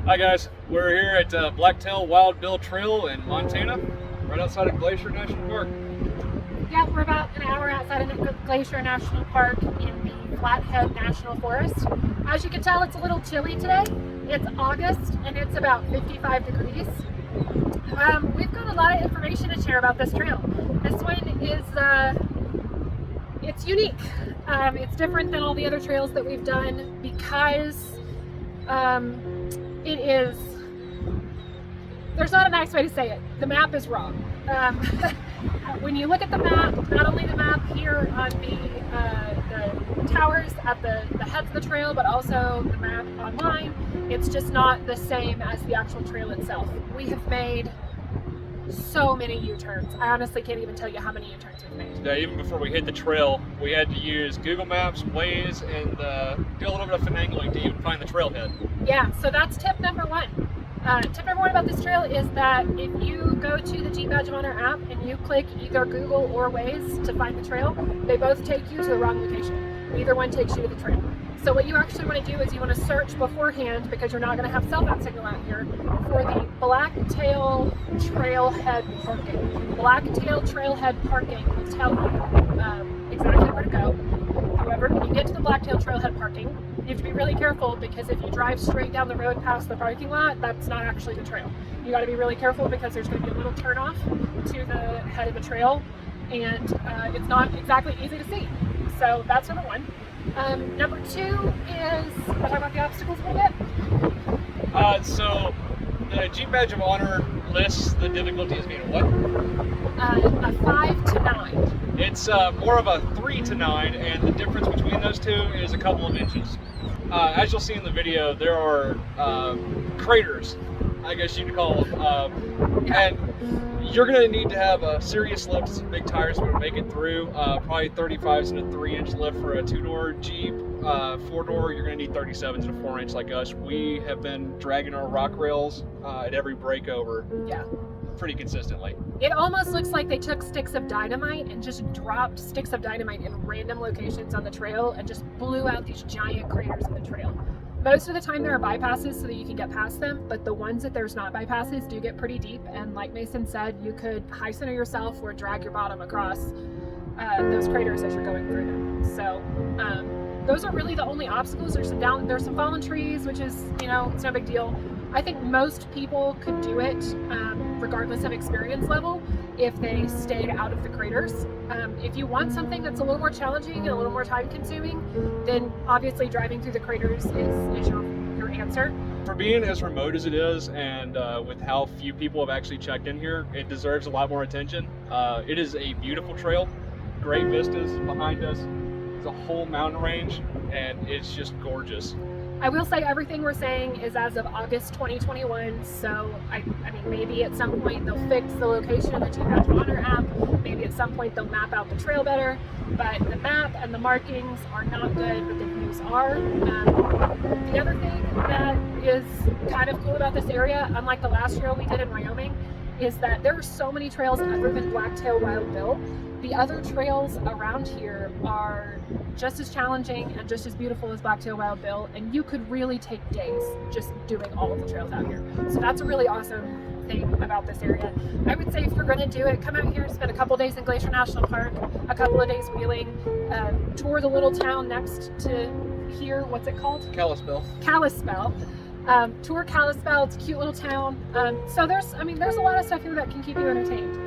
Hi guys, we're here at Blacktail Wild Bill Trail in Montana, right outside of Glacier National Park. Yeah, we're about an hour outside of Glacier National Park in the Flathead National Forest. As you can tell, it's a little chilly today. It's August and it's about 55 degrees. We've got a lot of information to share about this trail. This one is it's unique. It's different than all the other trails that we've done because it is, there's not a nice way to say it. The map is wrong. When you look at the map, not only the map here on the towers at the heads of the trail, but also the map online, it's just not the same as the actual trail itself. We have made so many U-turns. I honestly can't even tell you how many U-turns we've made. Yeah, even before we hit the trail, we had to use Google Maps, Waze, and do a little bit of finagling to even find the trailhead. Yeah, so that's tip number one. Tip number one about this trail is that if you go to the Jeep Badge of Honor app and you click either Google or Waze to find the trail, they both take you to the wrong location. Either one takes you to the trail. So what you actually want to do is you want to search beforehand, because you're not going to have cell phone signal out here, for the Blacktail Trailhead Parking. Blacktail Trailhead Parking will tell you exactly where to go. However, when you get to the Blacktail Trailhead Parking, you have to be really careful, because if you drive straight down the road past the parking lot, that's not actually the trail. You got to be really careful, because there's going to be a little turnoff to the head of the trail, and it's not exactly easy to see. So that's number one. Number two is, we'll talk about the obstacles a little bit. So the Jeep Badge of Honor lists the difficulty as being what? A 5 to 9. It's more of a 3 to 9, and the difference between those two is a couple of inches. As you'll see in the video, there are craters, I guess you could call them, and you're going to need to have a serious lift, some big tires to make it through. Probably 35s and a 3-inch lift for a 2-door Jeep. 4-door, you're going to need 37s and a 4-inch like us. We have been dragging our rock rails at every breakover. Yeah. Pretty consistently. It almost looks like they took sticks of dynamite and just dropped sticks of dynamite in random locations on the trail and just blew out these giant craters in the trail. Most of the time there are bypasses so that you can get past them, but the ones that there's not bypasses do get pretty deep, and like Mason said, you could high center yourself or drag your bottom across those craters as you're going through them. So those are really the only obstacles. There's some fallen trees, which is, it's no big deal. I think most people could do it regardless of experience level if they stayed out of the craters. If you want something that's a little more challenging and a little more time consuming, then obviously driving through the craters is your answer. For being as remote as it is, and with how few people have actually checked in here, it deserves a lot more attention. It is a beautiful trail, great vistas behind us. It's a whole mountain range, and it's just gorgeous. I will say everything we're saying is as of August 2021, so I mean, maybe at some point they'll fix the location of the Jeep Badge of Honor app, maybe at some point they'll map out the trail better, but the map and the markings are not good, but the views are. The other thing that is kind of cool about this area, unlike the last trail we did in Wyoming, is that there are so many trails other than Blacktail Wild Bill. The other trails around here are just as challenging and just as beautiful as Blacktail Wild Bill, and you could really take days just doing all of the trails out here. So that's a really awesome thing about this area. I would say if you're going to do it, come out here, spend a couple days in Glacier National Park, a couple of days wheeling, tour the little town next to here. What's it called? Kalispell. Kalispell. Tour Kalispell. It's a cute little town. So there's a lot of stuff here that can keep you entertained.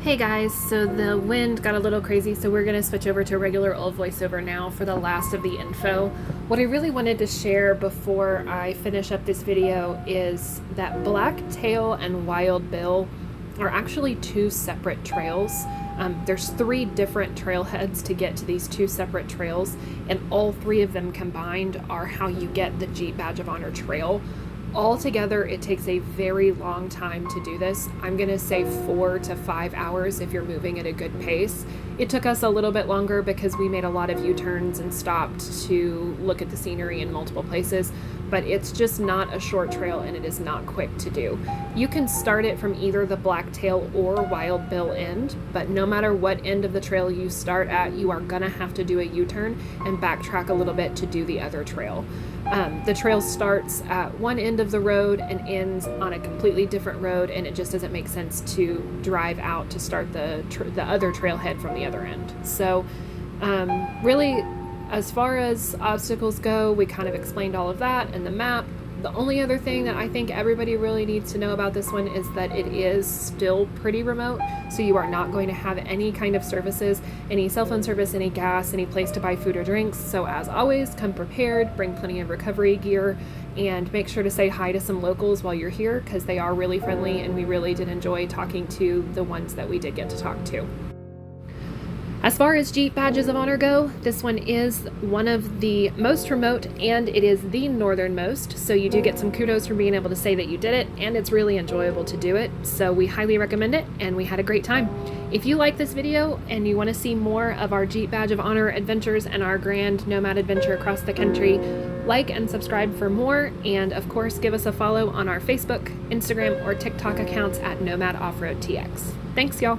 Hey guys, so the wind got a little crazy, so we're going to switch over to regular old voiceover now for the last of the info. What I really wanted to share before I finish up this video is that Blacktail and Wild Bill are actually two separate trails. There's 3 different trailheads to get to these 2 separate trails, and all 3 of them combined are how you get the Jeep Badge of Honor trail. Altogether, it takes a very long time to do this. I'm going to say 4 to 5 hours if you're moving at a good pace. It took us a little bit longer because we made a lot of U-turns and stopped to look at the scenery in multiple places, but it's just not a short trail and it is not quick to do. You can start it from either the Blacktail or Wild Bill end, but no matter what end of the trail you start at, you are going to have to do a U-turn and backtrack a little bit to do the other trail. The trail starts at one end of the road and ends on a completely different road, and it just doesn't make sense to drive out to start the other trailhead from the other end. So really, as far as obstacles go, we kind of explained all of that and the map. The only other thing that I think everybody really needs to know about this one is that it is still pretty remote, so you are not going to have any kind of services, any cell phone service, any gas, any place to buy food or drinks. So as always, come prepared, bring plenty of recovery gear, and make sure to say hi to some locals while you're here because they are really friendly, and we really did enjoy talking to the ones that we did get to talk to. As far as Jeep Badges of Honor go, this one is one of the most remote and it is the northernmost, so you do get some kudos for being able to say that you did it, and it's really enjoyable to do it, so we highly recommend it, and we had a great time. If you like this video and you want to see more of our Jeep Badge of Honor adventures and our grand Nomad adventure across the country, like and subscribe for more, and of course give us a follow on our Facebook, Instagram, or TikTok accounts at Nomad Offroad TX. Thanks, y'all.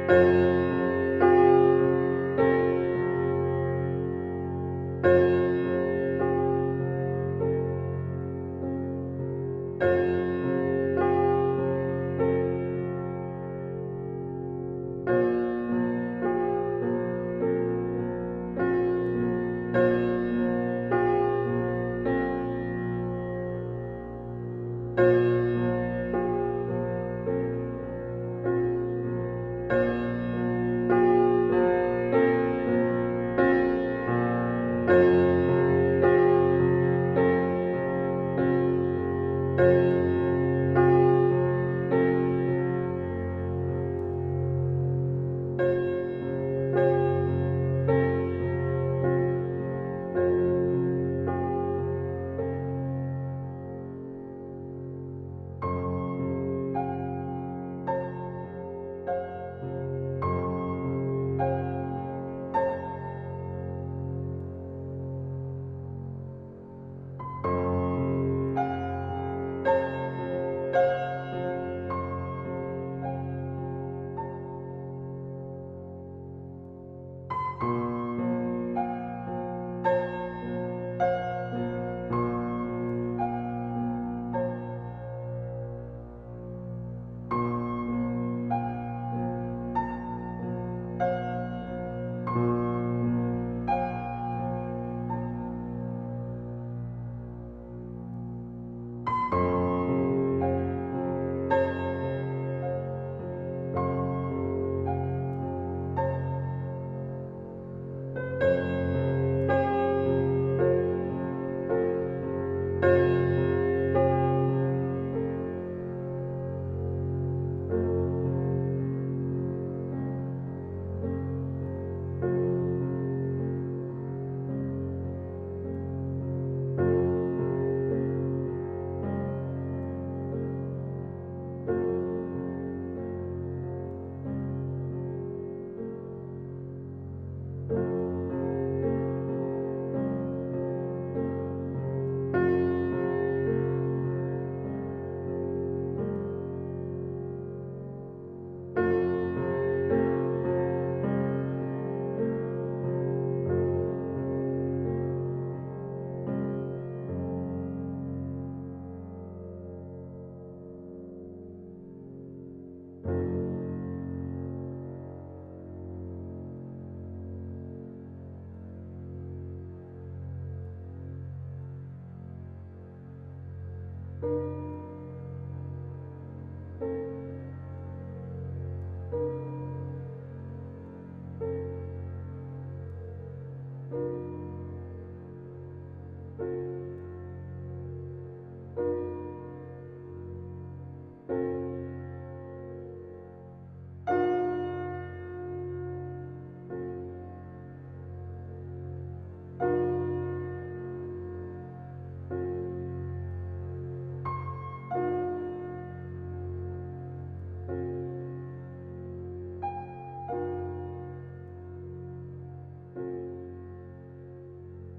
you.